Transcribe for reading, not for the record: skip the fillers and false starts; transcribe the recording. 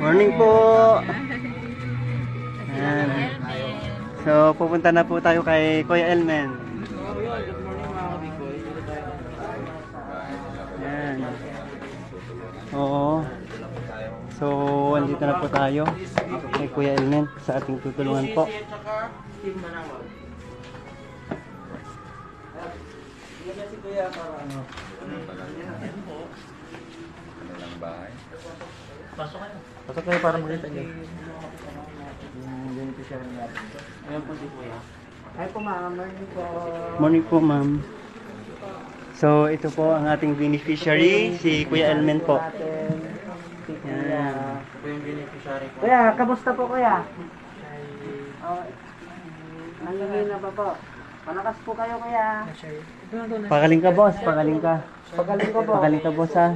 Morning po. Ayan. So, pupunta na po tayo kay Kuya Elmen. Ayan. Oo. So, andito na po tayo kay Kuya Elmen sa ating tutulungan po. Si Kuya para ano? Kanilang bahay. Pasok kayo para makita niyo. Yung beneficiary natin. Ayan po si Kuya. Ay po ma'am, morning po. Morning po ma'am. So ito po ang ating beneficiary, si Kuya Elmen po. Si Kuya. Yan. Ito po yung beneficiary po. Kuya, kamusta po kuya? Oh, nangingina pa po. Malakas po kayo kuya. Pagaling ka boss, pagaling ka. Pagaling ko po. Pagaling ka boss ha.